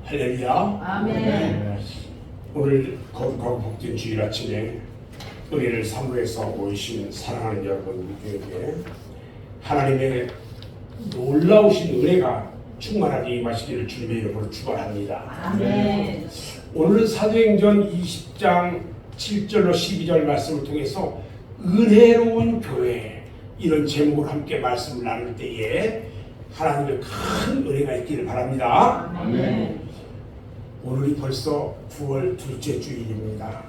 할렐루야. 아멘. 오늘 거룩하고 복된 주일 아침에 은혜를 사모해서 모이신 사랑하는 여러분들에게 하나님의 놀라우신 은혜가 충만하게 임하시기를 주님의 이름으로 축원합니다. 아멘. 오늘은 사도행전 20장 7절로 12절 말씀을 통해서 은혜로운 교회 이런 제목으로 함께 말씀을 나눌 때에 하나님의 큰 은혜가 있기를 바랍니다. 아멘. 오늘이 벌써 9월 둘째 주일입니다.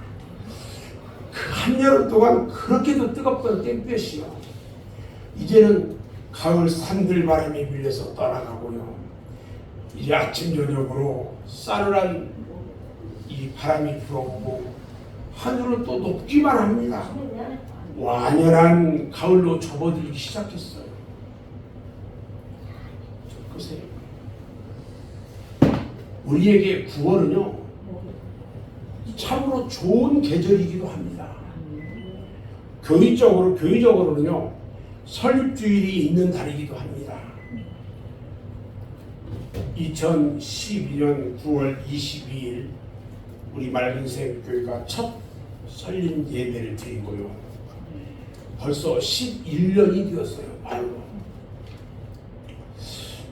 그 한여름 동안 그렇게도 뜨겁던 땡볕이요. 이제는 가을 산들바람이 밀려서 떠나가고요. 이제 아침 저녁으로 싸늘한 이 바람이 불어오고 하늘은 또 높기만 합니다. 완연한 가을로 접어들기 시작했어요. 보세요. 우리에게 9월은요 참으로 좋은 계절이기도 합니다. 교회적으로는요 설립주일이 있는 달이기도 합니다. 2012년 9월 22일 우리 맑은샘 교회가 첫 설립 예배를 드리고요. 벌써 11년이 되었어요. 말로.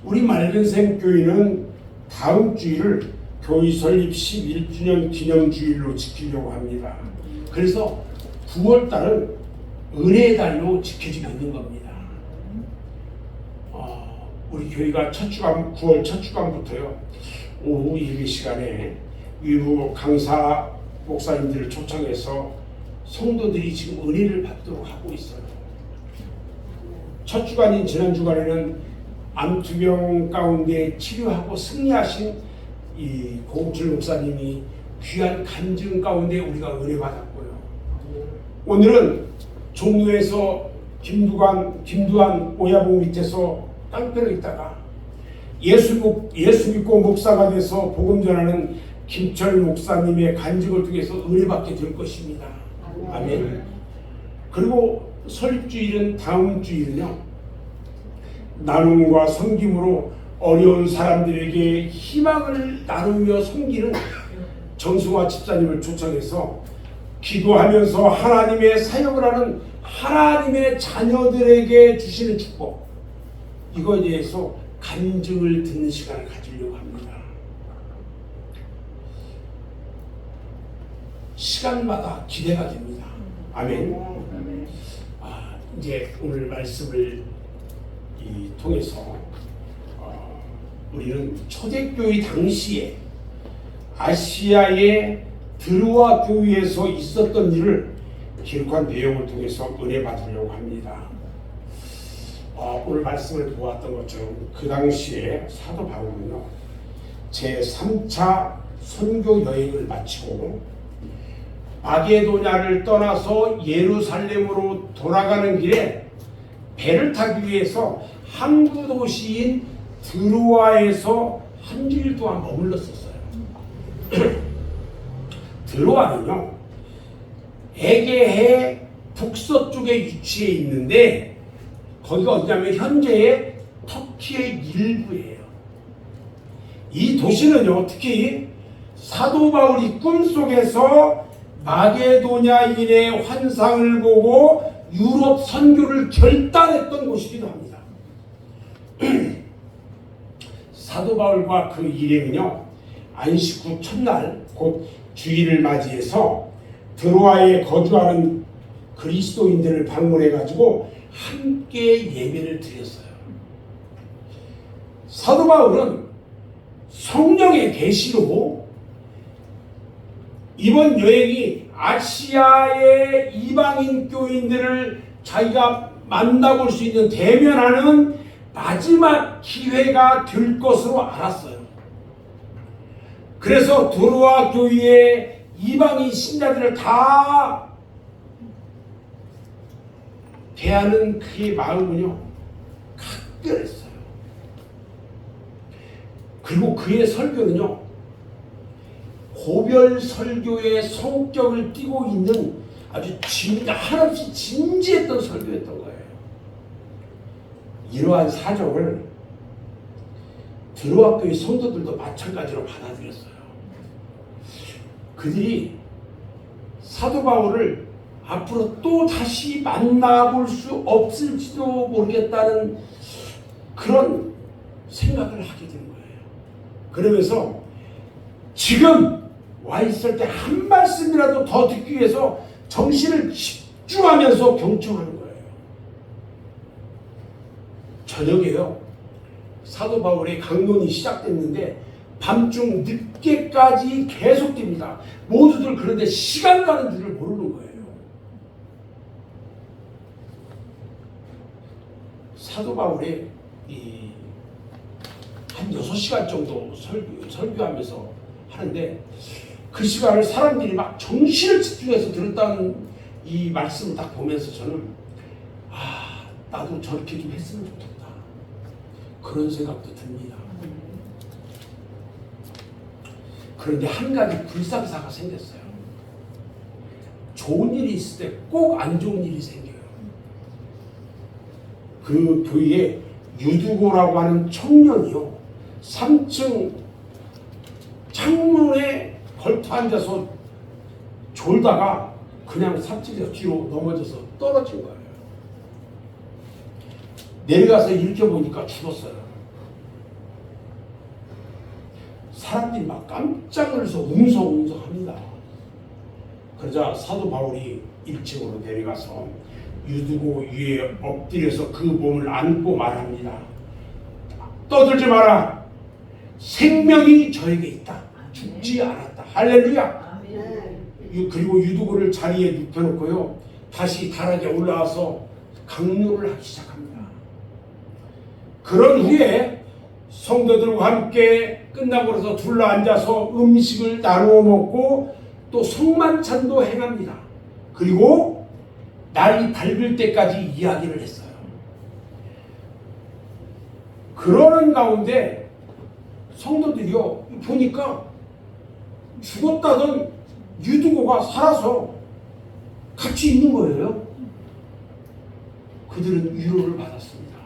우리 맑은샘 교회는 다음 주일을 교회 설립 11주년 기념주일로 지키려고 합니다. 그래서 9월달은 은혜의 달로 지켜지고 있는 겁니다. 우리 교회가 첫 주간 9월 첫 주간부터요 오후 예배 시간에 위로 강사 목사님들을 초청해서 성도들이 지금 은혜를 받도록 하고 있어요. 첫 주간인 지난 주간에는 암투병 가운데 치료하고 승리하신 이 고홍철 목사님이 귀한 간증 가운데 우리가 은혜 받았고요. 오늘은 종로에서 김두한 오야봉 밑에서 땅벼락에 있다가 예수 믿고 목사가 돼서 복음 전하는 김철 목사님의 간증을 통해서 은혜 받게 될 것입니다. 아멘. 그리고 설립주일은 다음 주일은요 나눔과 섬김으로 어려운 사람들에게 희망을 나누며 섬기는 정승화 집사님을 초청해서 기도하면서 하나님의 사역을 하는 하나님의 자녀들에게 주시는 축복, 이거에 대해서 간증을 듣는 시간을 가지려고 합니다. 시간마다 기대가 됩니다. 아멘. 이제 오늘 말씀을 통해서 우리는 초대교회 당시에 아시아의 드로아 교회에서 있었던 일을 기록한 내용을 통해서 은혜 받으려고 합니다. 오늘 말씀을 보았던 것처럼 그 당시에 사도 바울은요 제3차 선교 여행을 마치고 마게도냐를 떠나서 예루살렘으로 돌아가는 길에 배를 타기 위해서 항구 도시인 드로아에서 한 주일 동안 머물렀었어요. 드로아는요 에게해 북서쪽에 위치해 있는데 거기가 어디냐면 현재의 터키의 일부예요. 이 도시는요 특히 사도 바울이 꿈속에서 마게도냐인의 환상을 보고 유럽 선교를 결단했던 곳이기도 합니다. 사도 바울과 그 일행은요 안식 후 첫날 곧 주일을 맞이해서 드로아에 거주하는 그리스도인들을 방문해 가지고 함께 예배를 드렸어요. 사도 바울은 성령의 계시로 이번 여행이 아시아의 이방인 교인들을 자기가 만나볼 수 있는 대면하는 마지막 기회가 될 것으로 알았어요. 그래서 드로아 교회의 이방인 신자들을 다 대하는 그의 마음은요 각별했어요. 그리고 그의 설교는요 고별 설교의 성격을 띠고 있는 아주 한없이 진지했던 설교였던 거예요. 이러한 사정을 드로아 교회 성도들도 마찬가지로 받아들였어요. 그들이 사도 바울을 앞으로 또 다시 만나볼 수 없을지도 모르겠다는 그런 생각을 하게 된 거예요. 그러면서 지금 와 있을 때 한 말씀이라도 더 듣기 위해서 정신을 집중하면서 경청하는 거예요. 저녁에요. 사도 바울의 강론이 시작됐는데 밤중 늦게까지 계속됩니다. 모두들 그런데 시간 가는 줄을 모르는 거예요. 사도 바울의 한 6시간 정도 설교하면서 하는데 그 시간을 사람들이 막 정신을 집중해서 들었다는 이 말씀을 딱 보면서 저는 나도 저렇게 좀 했으면 좋겠다. 그런 생각도 듭니다. 그런데 한 가지 불상사가 생겼어요. 좋은 일이 있을 때 꼭 안 좋은 일이 생겨요. 그 교회에 유두고라고 하는 청년이요, 3층 창문에 걸터 앉아서 졸다가 그냥 3층에서 뒤로 넘어져서 떨어진 거예요. 내려가서 일으켜보니까 죽었어요. 사람들이 막 깜짝 놀라서 웅성웅성합니다. 그러자 사도 바울이 1층으로 내려가서 유두고 위에 엎드려서 그 몸을 안고 말합니다. 떠들지 마라. 생명이 저에게 있다. 죽지 않았다. 할렐루야. 그리고 유두고를 자리에 눕혀놓고요, 다시 다락에 올라와서 강론을 하기 시작합니다. 그런 후에 성도들과 함께 끝나고 나서 둘러앉아서 음식을 나누어 먹고 또 성만찬도 행합니다. 그리고 날이 밝을 때까지 이야기를 했어요. 그러는 가운데 성도들이요, 보니까 죽었다던 유두고가 살아서 같이 있는 거예요. 그들은 위로를 받았습니다.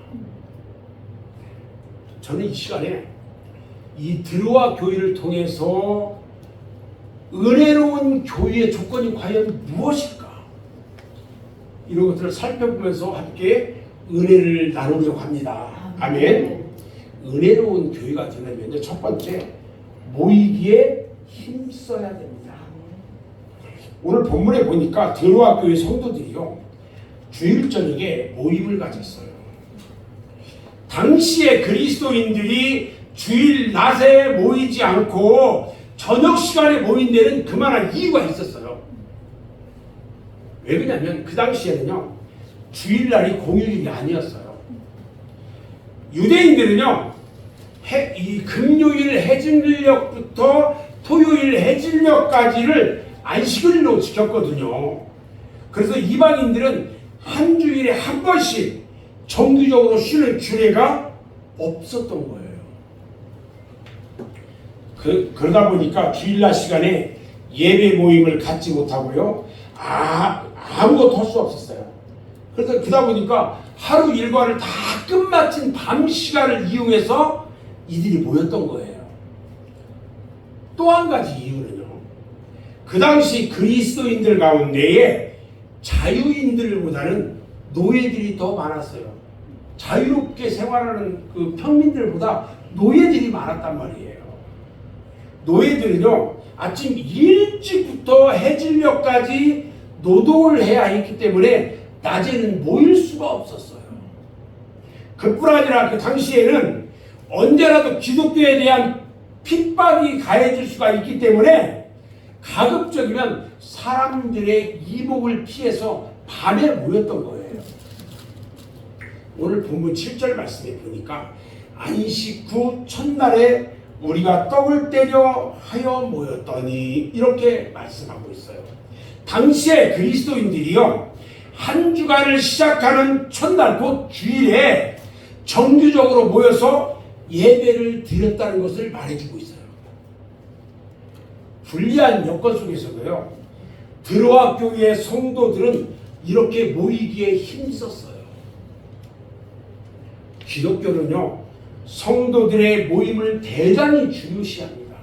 저는 이 시간에 이 드로아 교회를 통해서 은혜로운 교회의 조건이 과연 무엇일까? 이런 것들을 살펴보면서 함께 은혜를 나누려고 합니다. 아멘. 은혜로운 교회가 되려면 첫 번째, 모이기에 힘써야 됩니다. 오늘 본문에 보니까 드로아 교회 성도들이요, 주일 저녁에 모임을 가졌어요. 당시에 그리스도인들이 주일 낮에 모이지 않고 저녁 시간에 모인 데는 그만한 이유가 있었어요. 왜 그러냐면 그 당시에는요, 주일날이 공휴일이 아니었어요. 유대인들은요, 이 금요일 해질녘부터 토요일 해질녘까지를 안식일로 지켰거든요. 그래서 이방인들은 한 주일에 한 번씩 정기적으로 쉬는 주례가 없었던 거예요. 그러다 보니까 주일날 시간에 예배 모임을 갖지 못하고요, 아무것도 할 수 없었어요. 그래서 그러다 보니까 하루 일과를 다 끝마친 밤 시간을 이용해서 이들이 모였던 거예요. 또 한 가지 이유는요, 그 당시 그리스도인들 가운데에 자유인들보다는 노예들이 더 많았어요. 자유롭게 생활하는 그 평민들보다 노예들이 많았단 말이에요. 노예들은요, 아침 일찍부터 해질녘까지 노동을 해야 했기 때문에 낮에는 모일 수가 없었어요. 그뿐 아니라 그 당시에는 언제라도 기독교에 대한 핍박이 가해질 수가 있기 때문에 가급적이면 사람들의 이목을 피해서 밤에 모였던 거예요. 오늘 본문 7절 말씀에 보니까 안식 후 첫날에 우리가 떡을 떼려 하여 모였더니 이렇게 말씀하고 있어요. 당시에 그리스도인들이요, 한 주간을 시작하는 첫날 곧 주일에 정규적으로 모여서 예배를 드렸다는 것을 말해주고 있어요. 불리한 여건 속에서도요, 드로아 교회의 성도들은 이렇게 모이기에 힘썼어요. 기독교는요, 성도들의 모임을 대단히 중요시합니다.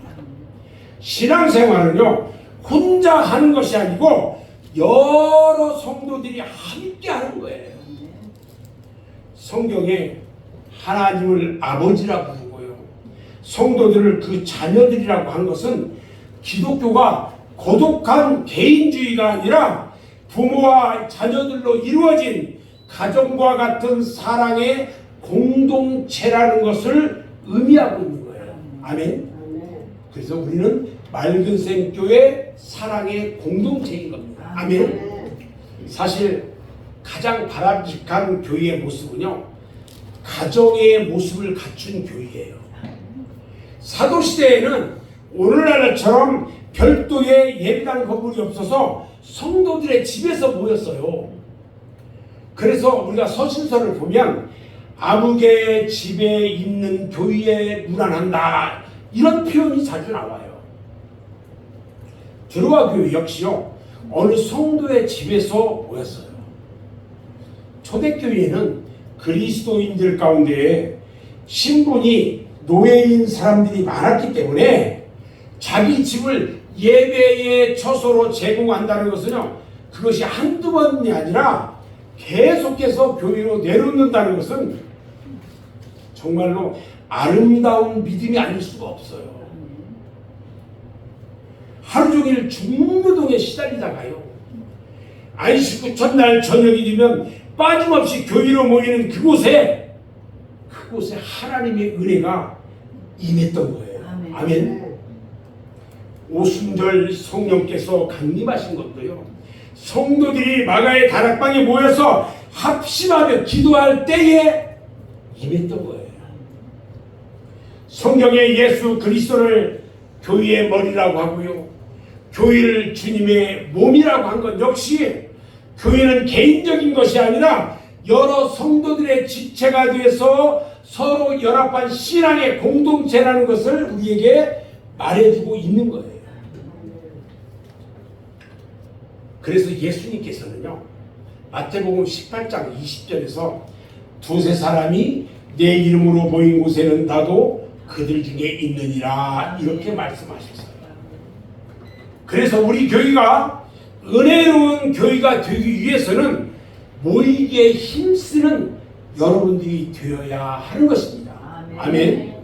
신앙생활은요, 혼자 하는 것이 아니고 여러 성도들이 함께 하는 거예요. 성경에 하나님을 아버지라고 부르고요, 성도들을 그 자녀들이라고 한 것은 기독교가 고독한 개인주의가 아니라 부모와 자녀들로 이루어진 가정과 같은 사랑의 공동체라는 것을 의미하고 있는 거예요. 아멘. 그래서 우리는 맑은샘교회 사랑의 공동체인 겁니다. 아멘. 사실 가장 바람직한 교회의 모습은요, 가정의 모습을 갖춘 교회예요. 사도시대에는 오늘날처럼 별도의 예배당 건물이 없어서 성도들의 집에서 모였어요. 그래서 우리가 서신서를 보면 아무개 집에 있는 교회에 무난한다, 이런 표현이 자주 나와요. 드로아 교회 역시요, 어느 성도의 집에서 모였어요. 초대교회는 그리스도인들 가운데 신분이 노예인 사람들이 많았기 때문에 자기 집을 예배의 처소로 제공한다는 것은요, 그것이 한두 번이 아니라 계속해서 교회로 내놓는다는 것은 정말로 아름다운 믿음이 아닐 수가 없어요. 하루 종일 중노동에 시달리다가요, 안식구 첫날 저녁이 되면 빠짐없이 교회로 모이는 그곳에 하나님의 은혜가 임했던 거예요. 아멘. 오순절 성령께서 강림하신 것도요, 성도들이 마가의 다락방에 모여서 합심하며 기도할 때에 임했던 거예요. 성경에 예수 그리스도를 교회의 머리라고 하고요, 교회를 주님의 몸이라고 한 것 역시 교회는 개인적인 것이 아니라 여러 성도들의 지체가 돼서 서로 연합한 신앙의 공동체라는 것을 우리에게 말해주고 있는 거예요. 그래서 예수님께서는요, 마태복음 18장 20절에서 두세 사람이 내 이름으로 모인 곳에는 나도 그들 중에 있느니라, 이렇게 말씀하셨어요. 그래서 우리 교회가 은혜로운 교회가 되기 위해서는 모이기에 힘쓰는 여러분들이 되어야 하는 것입니다. 아멘.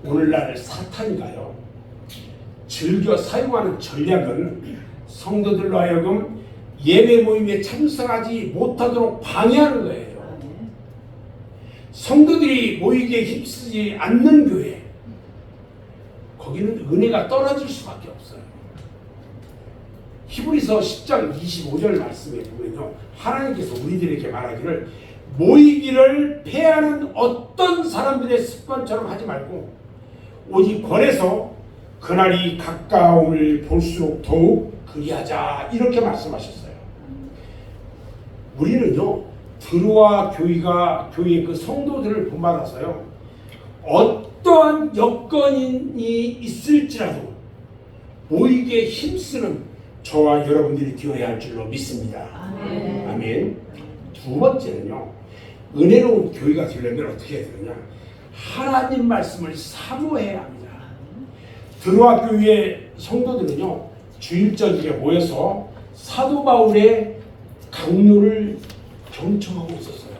오늘날 사탄이가요, 즐겨 사용하는 전략은 성도들로 하여금 예배 모임에 참석하지 못하도록 방해하는 거예요. 성도들이 모이기에 힘쓰지 않는 교회, 거기는 은혜가 떨어질 수밖에 없어요. 히브리서 10장 25절 말씀에 보면요, 하나님께서 우리들에게 말하기를 모이기를 패하는 어떤 사람들의 습관처럼 하지 말고 오직 권해서 그날이 가까움을 볼수록 더욱 그리하자, 이렇게 말씀하셨어요. 우리는요, 드로아 교회의 그 성도들을 본받아서요, 어떠한 여건이 있을지라도 모이기에 힘쓰는 저와 여러분들이 되어야 할 줄로 믿습니다. 아멘. 아멘. 두 번째는요, 은혜로운 교회가 되려면 어떻게 해야 되느냐, 하나님 말씀을 사모해야 합니다. 드로아 교회의 성도들은요, 주일저녁에 모여서 사도 바울의 강요를 경청하고 있었어요.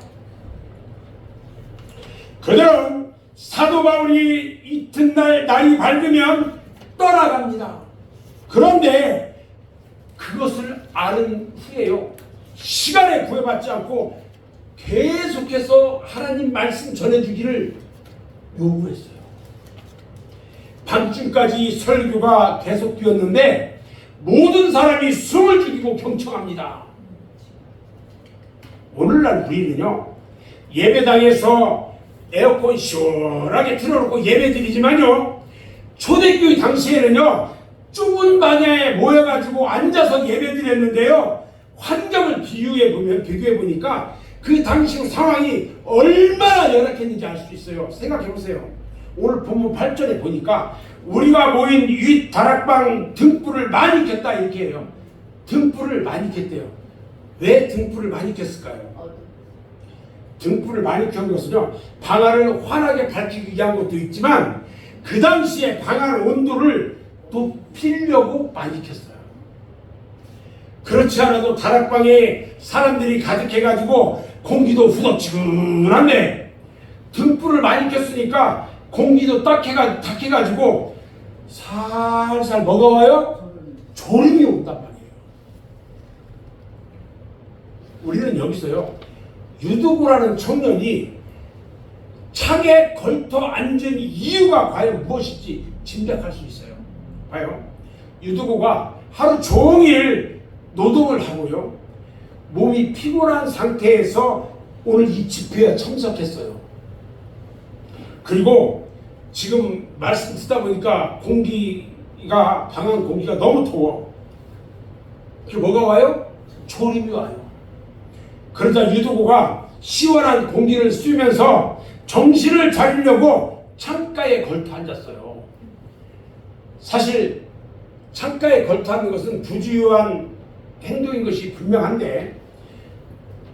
그들은 사도 바울이 이튿날 날이 밝으면 떠나갑니다. 그런데 그것을 아는 후에요, 시간에 구애받지 않고 계속해서 하나님 말씀 전해주기를 요구했어요. 밤중까지 설교가 계속되었는데 모든 사람이 숨을 죽이고 경청합니다. 오늘날 우리는요, 예배당에서 에어컨 시원하게 틀어놓고 예배드리지만요, 초대교회 당시에는요, 좁은 방에 모여가지고 앉아서 예배드렸는데요, 환경을 비교해 보니까 그 당시 상황이 얼마나 열악했는지 알 수 있어요. 생각해 보세요. 오늘 본문 8절에 보니까 우리가 모인 윗 다락방 등불을 많이 켰다, 이렇게 해요. 등불을 많이 켰대요. 왜 등불을 많이 켰을까요? 등불을 많이 켠 것은요, 방안을 환하게 밝히기 위한 것도 있지만 그 당시에 방안 온도를 높이려고 많이 켰어요. 그렇지 않아도 다락방에 사람들이 가득해가지고 공기도 후덥지근한데 등불을 많이 켰으니까 공기도 탁해가지고 살살 먹어와요. 졸음이 온단 말이에요. 우리는 여기서요, 유두고라는 청년이 창에 걸터 앉은 이유가 과연 무엇인지 짐작할 수 있어요. 봐요. 유두고가 하루 종일 노동을 하고요, 몸이 피곤한 상태에서 오늘 이 집회에 참석했어요. 그리고 지금 말씀 듣다 보니까 방안 공기가 너무 더워. 그 뭐가 와요? 졸음이 와요. 그러자 유두고가 시원한 공기를 쐬면서 정신을 차리려고 창가에 걸터 앉았어요. 사실 창가에 걸터 앉는 것은 부주의한 행동인 것이 분명한데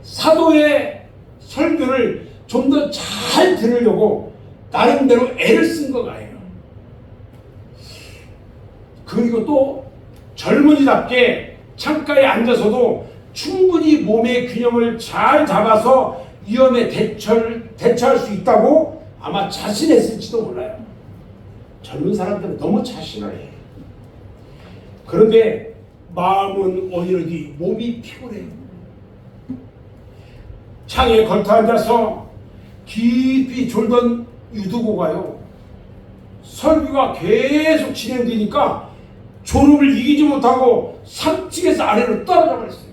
사도의 설교를 좀 더 잘 들으려고 나름대로 애를 쓴 거예요. 그리고 또 젊은이답게 창가에 앉아서도 충분히 몸의 균형을 잘 잡아서 위험에 대처할 수 있다고 아마 자신했을지도 몰라요. 젊은 사람들은 너무 자신을 해요. 그런데 마음은 어디로지 몸이 피곤해요. 창에 걸터 앉아서 깊이 졸던 유두고가요, 설교가 계속 진행되니까 졸음을 이기지 못하고 3층에서 아래로 떨어져 버렸어요.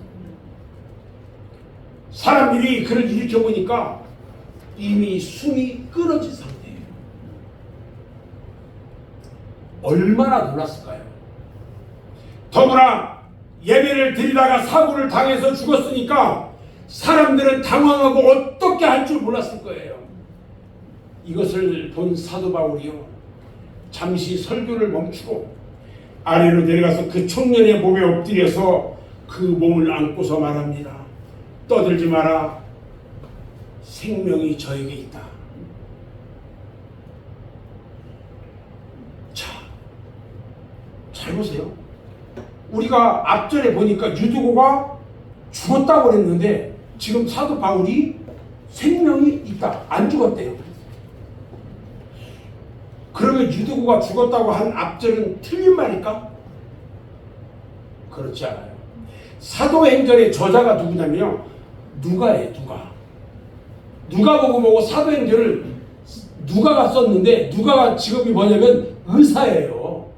사람들이 그를 일으켜보니까 이미 숨이 끊어진 상태예요. 얼마나 놀랐을까요? 더구나 예배를 드리다가 사고를 당해서 죽었으니까 사람들은 당황하고 어떻게 할 줄 몰랐을 거예요. 이것을 본 사도 바울이요, 잠시 설교를 멈추고 아래로 내려가서 그 청년의 몸에 엎드려서 그 몸을 안고서 말합니다. 떠들지 마라. 생명이 저에게 있다. 자, 잘 보세요. 우리가 앞전에 보니까 유두고가 죽었다고 그랬는데 지금 사도 바울이 생명이 있다, 안 죽었대요. 그러면 유두고가 죽었다고 한 앞절은 틀린 말일까? 그렇지 않아요. 사도행전의 저자가 누구냐면요, 누가예요. 누가 보고 사도행전을 누가가 썼는데, 누가가 직업이 뭐냐면 의사예요.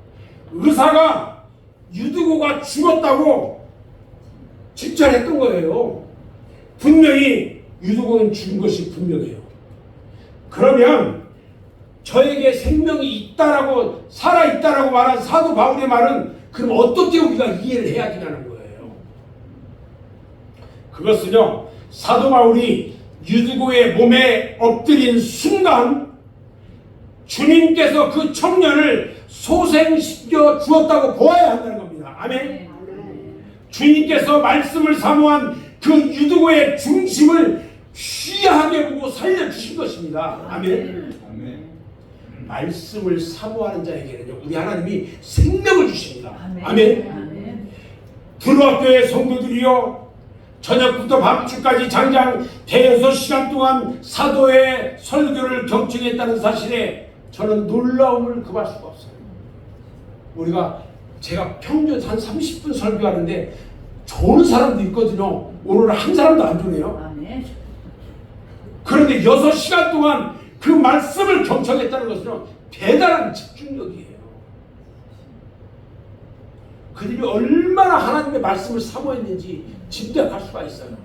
의사가 유두고가 죽었다고 집찰했던 거예요. 분명히 유두고는 죽은 것이 분명해요. 그러면 저에게 생명이 있다라고, 살아있다라고 말한 사도 바울의 말은 그럼 어떻게 우리가 이해를 해야 되냐는 거예요. 그것은요, 사도 바울이 유두고의 몸에 엎드린 순간 주님께서 그 청년을 소생시켜 주었다고 보아야 한다는 겁니다. 아멘. 주님께서 말씀을 사모한 그 유두고의 중심을 귀하게 보고 살려주신 것입니다. 아멘. 말씀을 사모하는 자에게는요, 우리 하나님이 생명을 주십니다. 아멘. 들어학교의 성도들이요, 저녁부터 밤중까지 장장 대여섯 시간 동안 사도의 설교를 경청했다는 사실에 저는 놀라움을 금할 수가 없어요. 제가 평균 한 30분 설교하는데 좋은 사람도 있거든요. 오늘은 한 사람도 안 좋네요. 그런데 6시간 동안 그 말씀을 경청했다는 것은 대단한 집중력이에요. 그들이 얼마나 하나님의 말씀을 사모했는지 짐작할 수가 있어요.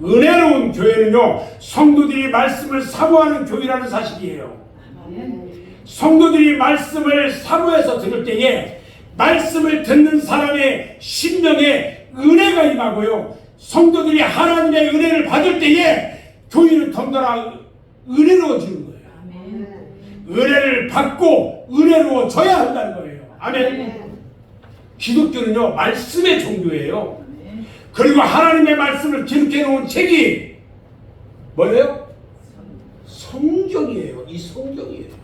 은혜로운 교회는요, 성도들이 말씀을 사모하는 교회라는 사실이에요. 성도들이 말씀을 사모해서 들을 때에 말씀을 듣는 사람의 심령에 은혜가 임하고요, 성도들이 하나님의 은혜를 받을 때에 교회는 덩달아 은혜로워지는 거예요. 은혜를 받고 은혜로워져야 한다는 거예요. 아멘. 기독교는요, 말씀의 종교예요. 그리고 하나님의 말씀을 기록해 놓은 책이 뭐예요? 성경이에요. 이 성경이에요.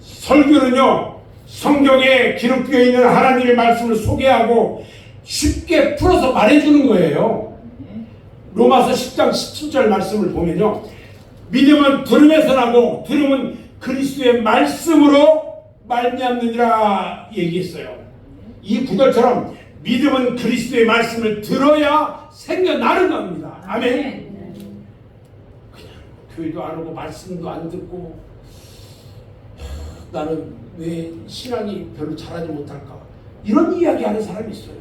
설교는요, 성경에 기록되어 있는 하나님의 말씀을 소개하고 쉽게 풀어서 말해주는 거예요. 로마서 10장 17절 말씀을 보면요, 믿음은 들음에서 나고 들음은 그리스도의 말씀으로 말미암느니라 얘기했어요. 이 구절처럼 믿음은 그리스도의 말씀을 들어야 생겨나는 겁니다. 아멘. 그냥 교회도 안 오고 말씀도 안 듣고 나는 왜 신앙이 별로 잘하지 못할까, 이런 이야기하는 사람이 있어요.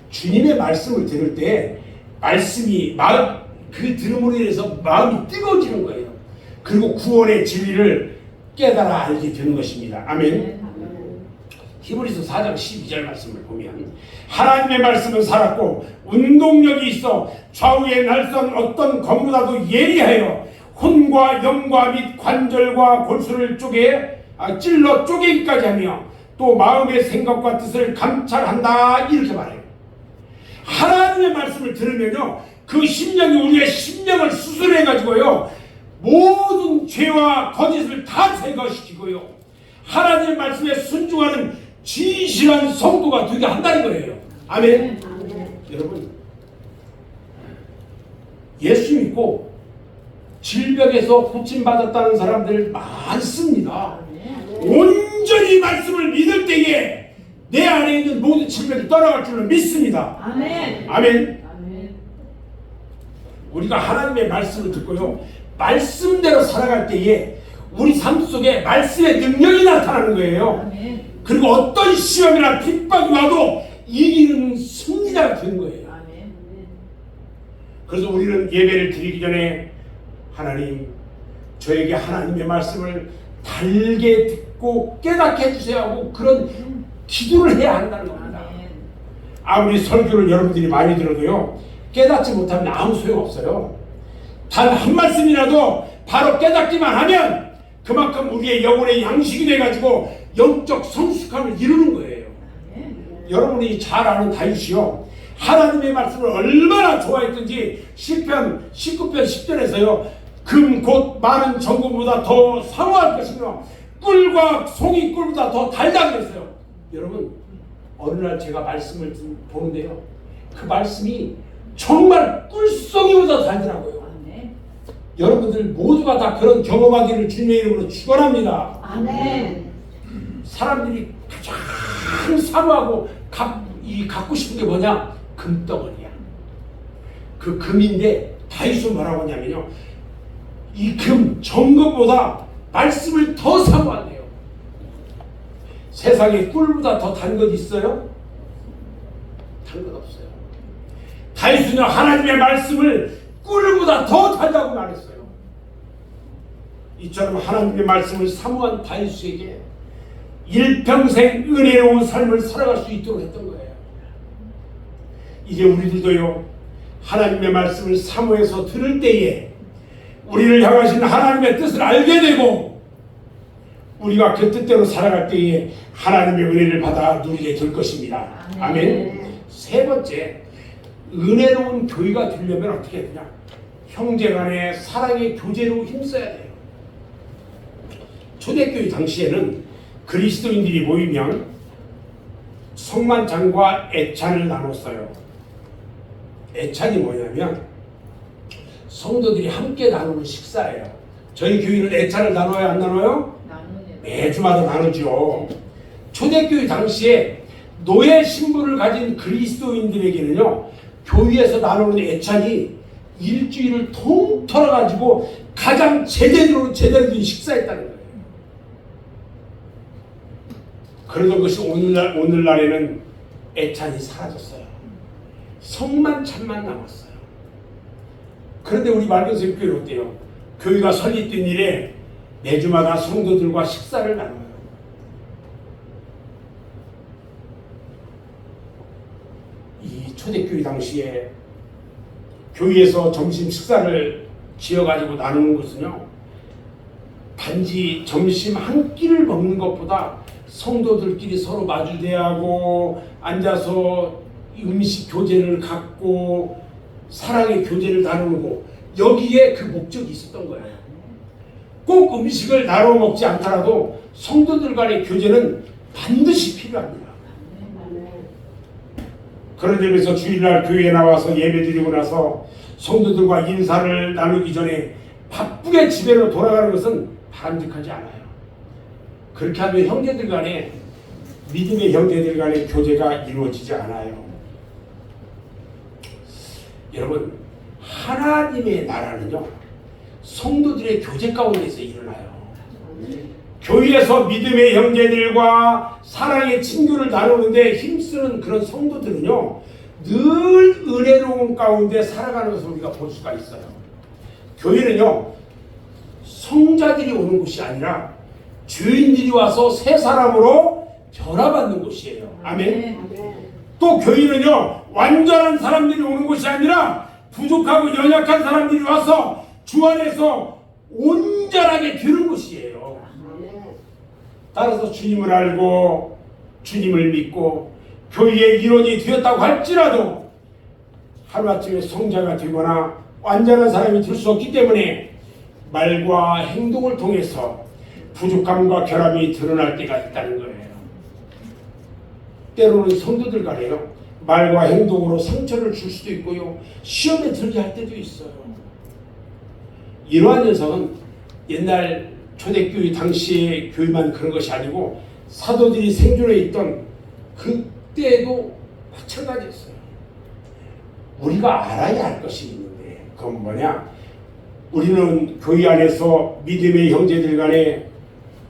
주님의 말씀을 들을 때 말씀이 그 들음으로 인해서 마음이 뜨거워지는 거예요. 그리고 구원의 진리를 깨달아 알게 되는 것입니다. 아멘. 히브리서 4장 12절 말씀을 보면 하나님의 말씀은 살았고 운동력이 있어 좌우에 날선 어떤 검보다도 예리하여 혼과 영과 및 관절과 골수를 찔러 쪼개기까지 하며 또 마음의 생각과 뜻을 감찰한다, 이렇게 말해요. 하나님의 말씀을 들으면요, 그 심령이 우리의 심령을 수술해가지고요, 모든 죄와 거짓을 다 제거시키고요, 하나님의 말씀에 순종하는 진실한 성도가 되게 한다는 거예요. 아멘. 여러분, 예수 믿고 질병에서 고침받았다는 사람들 많습니다. 온전히 말씀을 믿을 때에 내 안에 있는 모든 질병이 떠나갈 줄을 믿습니다. 아멘. 아멘. 우리가 하나님의 말씀을 듣고요, 말씀대로 살아갈 때에 우리 삶 속에 말씀의 능력이 나타나는 거예요. 아멘. 그리고 어떤 시험이나 핍박이 와도 이기는 승리자가 되는 거예요. 아멘. 그래서 우리는 예배를 드리기 전에 하나님, 저에게 하나님의 말씀을 달게 듣고 깨닫게 해주세요 하고 그런 기도를 해야 한다는 겁니다. 아멘. 아무리 설교를 여러분들이 많이 들어도요, 깨닫지 못하면 아무 소용없어요. 단 한 말씀이라도 바로 깨닫기만 하면 그만큼 우리의 영혼의 양식이 돼가지고 영적 성숙함을 이루는 거예요. 여러분이 잘 아는 다윗이요, 하나님의 말씀을 얼마나 좋아했던지 시편 19편 10절에서요 금 곧 많은 정금보다 더 사모할 것이며 꿀과 송이 꿀보다 더 달다 그랬어요. 여러분, 어느 날 제가 말씀을 보는데요, 그 말씀이 정말 꿀송이보다 달더라고요. 여러분들 모두가 다 그런 경험하기를 주님의 이름으로 축원합니다. 아멘. 사람들이 가장 사모하고 갖고 싶은 게 뭐냐? 금덩어리야. 그 금인데 다윗은 뭐라고 하냐면요, 이 금, 정금보다 말씀을 더 사모한대요. 세상에 꿀보다 더 단 것 있어요? 단 것 없어요. 다윗은요, 하나님의 말씀을 꿀보다 더 달다고 말했어요. 이처럼 하나님의 말씀을 사모한 다윗에게 일평생 은혜로운 삶을 살아갈 수 있도록 했던 거예요. 이제 우리들도요, 하나님의 말씀을 사모해서 들을 때에 우리를 향하신 하나님의 뜻을 알게 되고 우리가 그 뜻대로 살아갈 때에 하나님의 은혜를 받아 누리게 될 것입니다. 아멘. 세 번째, 은혜로운 교회가 되려면 어떻게 해야 되냐? 형제간의 사랑의 교제로 힘써야 돼요. 초대교회 당시에는 그리스도인들이 모이면 성만찬과 애찬을 나눴어요. 애찬이 뭐냐면 성도들이 함께 나누는 식사예요. 저희 교회는 애찬을 나눠요, 안 나눠요? 매주마다 나누죠. 초대교회 당시에 노예 신분을 가진 그리스도인들에게는요, 교회에서 나누는 애찬이 일주일을 통틀어 가지고 가장 제대로 된 식사였다는 거예요. 그러던 것이 오늘날에는 애찬이 사라졌어요. 성만찬만 남았어요. 그런데 우리 맑은 교회는 어때요? 교회가 설립된 이래 매주마다 성도들과 식사를 나눠요. 이 초대교회 당시에 교회에서 점심 식사를 지어가지고 나누는 것은요, 단지 점심 한 끼를 먹는 것보다 성도들끼리 서로 마주 대하고 앉아서 음식 교제를 갖고 사랑의 교제를 나누고 여기에 그 목적이 있었던 거예요. 꼭 음식을 나눠 먹지 않더라도 성도들 간의 교제는 반드시 필요합니다. 그런 점에서 주일날 교회에 나와서 예배드리고 나서 성도들과 인사를 나누기 전에 바쁘게 집에로 돌아가는 것은 바람직하지 않아요. 그렇게 하면 형제들 간에 믿음의 형제들 간의 교제가 이루어지지 않아요. 여러분, 하나님의 나라는요, 성도들의 교제 가운데서 일어나요. 교회에서 믿음의 형제들과 사랑의 친교를 나누는데 힘쓰는 그런 성도들은요, 늘 은혜로운 가운데 살아가는 것을 우리가 볼 수가 있어요. 교회는요, 성자들이 오는 곳이 아니라 주인들이 와서 새 사람으로 변화받는 곳이에요. 아멘. 또 교회는요, 완전한 사람들이 오는 곳이 아니라 부족하고 연약한 사람들이 와서 주 안에서 온전하게 되는 곳이에요. 따라서 주님을 알고 주님을 믿고 교회의 일원이 되었다고 할지라도 하루아침에 성자가 되거나 완전한 사람이 될 수 없기 때문에 말과 행동을 통해서 부족함과 결함이 드러날 때가 있다는 거예요. 때로는 성도들 간에요, 말과 행동으로 상처를 줄 수도 있고요, 시험에 들게 할 때도 있어요. 이러한 현상은 옛날 초대교회 당시의 교회만 그런 것이 아니고 사도들이 생존해 있던 그때도 마찬가지였어요. 우리가 알아야 할 것이 있는데 그건 뭐냐? 우리는 교회 안에서 믿음의 형제들 간에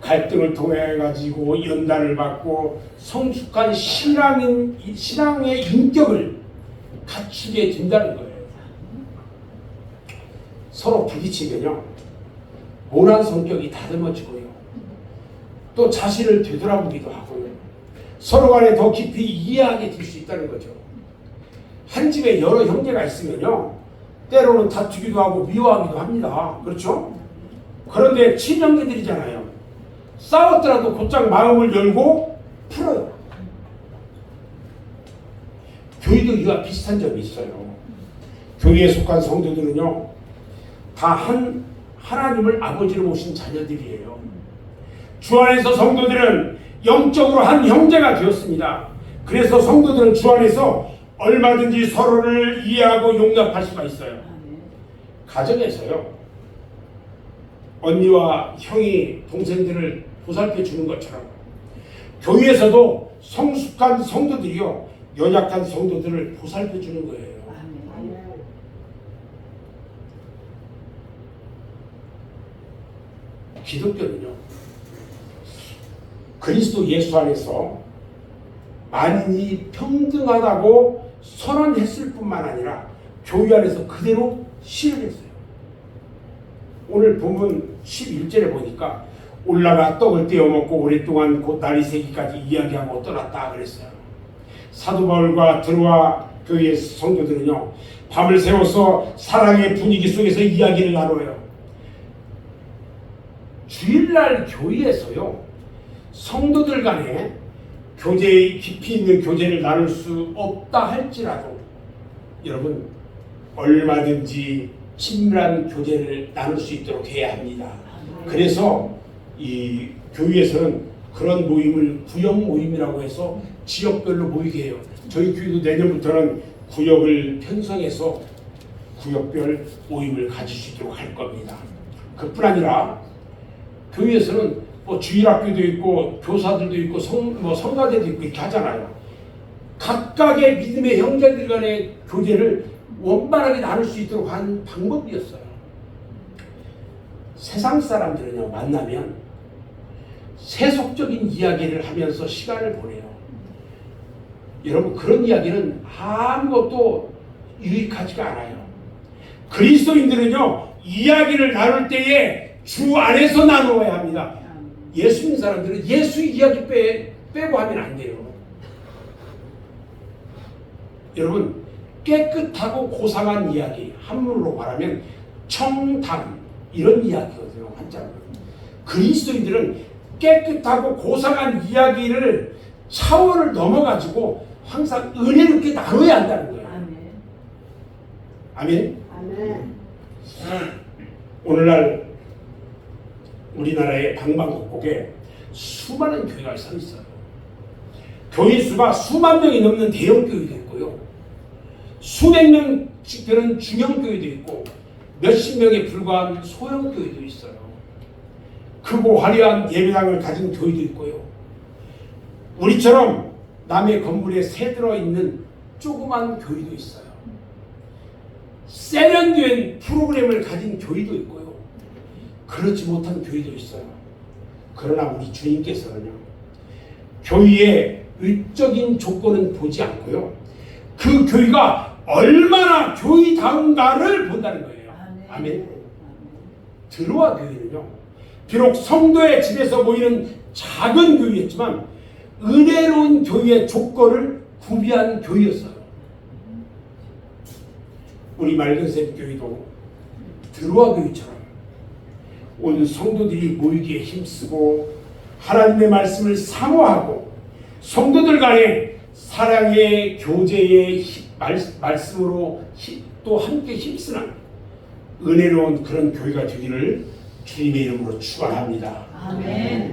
갈등을 통해 가지고 연단을 받고 성숙한 신앙의 인격을 갖추게 된다는 거예요. 서로 부딪히면요, 모난 성격이 다듬어지고요, 또 자신을 되돌아보기도 하고요, 서로 간에 더 깊이 이해하게 될 수 있다는 거죠. 한 집에 여러 형제가 있으면요, 때로는 다투기도 하고 미워하기도 합니다. 그렇죠? 그런데 친형제들이잖아요. 싸웠더라도 곧장 마음을 열고 풀어요. 교회도 이와 비슷한 점이 있어요. 교회에 속한 성도들은요, 다 하나님을 아버지로 모신 자녀들이에요. 주 안에서 성도들은 영적으로 한 형제가 되었습니다. 그래서 성도들은 주 안에서 얼마든지 서로를 이해하고 용납할 수가 있어요. 가정에서요, 언니와 형이 동생들을 보살펴 주는 것처럼 교회에서도 성숙한 성도들이요, 연약한 성도들을 보살펴 주는 거예요. 기독교는요, 그리스도 예수 안에서 만인이 평등하다고 선언했을 뿐만 아니라 교회 안에서 그대로 실현했어요. 오늘 본문 11절에 보니까 올라가 떡을 떼어 먹고 오랫동안 곧 날이 새기까지 이야기하고 떠났다 그랬어요. 사도 바울과 드로아 교회의 성도들은요, 밤을 새워서 사랑의 분위기 속에서 이야기를 나눠요. 주일날 교회에서요, 성도들 간에 깊이 있는 교제를 나눌 수 없다 할지라도 여러분, 얼마든지 친밀한 교제를 나눌 수 있도록 해야 합니다. 그래서 이 교회에서는 그런 모임을 구역 모임이라고 해서 지역별로 모이게 해요. 저희 교회도 내년부터는 구역을 편성해서 구역별 모임을 가질 수 있도록 할 겁니다. 그뿐 아니라 교회에서는 주일학교도 있고 교사들도 있고 성가대도 있고 이렇게 하잖아요. 각각의 믿음의 형제들 간의 교제를 원만하게 나눌 수 있도록 한 방법이었어요. 세상 사람들은요, 만나면 세속적인 이야기를 하면서 시간을 보내요. 여러분, 그런 이야기는 아무것도 유익하지가 않아요. 그리스도인들은요, 이야기를 나눌 때에 주 안에서 나누어야 합니다. 예수 믿는 사람들은 예수 이야기 빼고 하면 안 돼요. 여러분, 깨끗하고 고상한 이야기, 한문으로 말하면 청담, 이런 이야기거든요. 한자로. 그리스도인들은 깨끗하고 고상한 이야기를 차원을 넘어가지고 항상 은혜롭게 나눠야 한다는 거예요. 아멘. 아멘. 오늘날 우리나라의 방방곡곡에 수많은 교회가 있어요. 교인 수가 수만 명이 넘는 대형 교회도 있고요. 수백 명 되는 중형 교회도 있고 몇십 명에 불과한 소형 교회도 있어요. 크고 화려한 예배당을 가진 교회도 있고요. 우리처럼 남의 건물에 새들어 있는 조그만 교회도 있어요. 세련된 프로그램을 가진 교회도 있고요. 그렇지 못한 교회도 있어요. 그러나 우리 주님께서는요, 교회의 외적인 조건은 보지 않고요, 그 교회가 얼마나 교회다운가를 본다는 거예요. 아멘. 드로아 교회는요, 비록 성도의 집에서 모이는 작은 교회였지만 은혜로운 교회의 조건을 구비한 교회였어요. 우리 맑은샘 교회도 드로아 교회처럼 온 성도들이 모이기에 힘쓰고 하나님의 말씀을 사모하고 성도들 간에 사랑의 교제의 말씀으로 또 함께 힘쓰는 은혜로운 그런 교회가 되기를 주님의 이름으로 축원합니다. 아멘.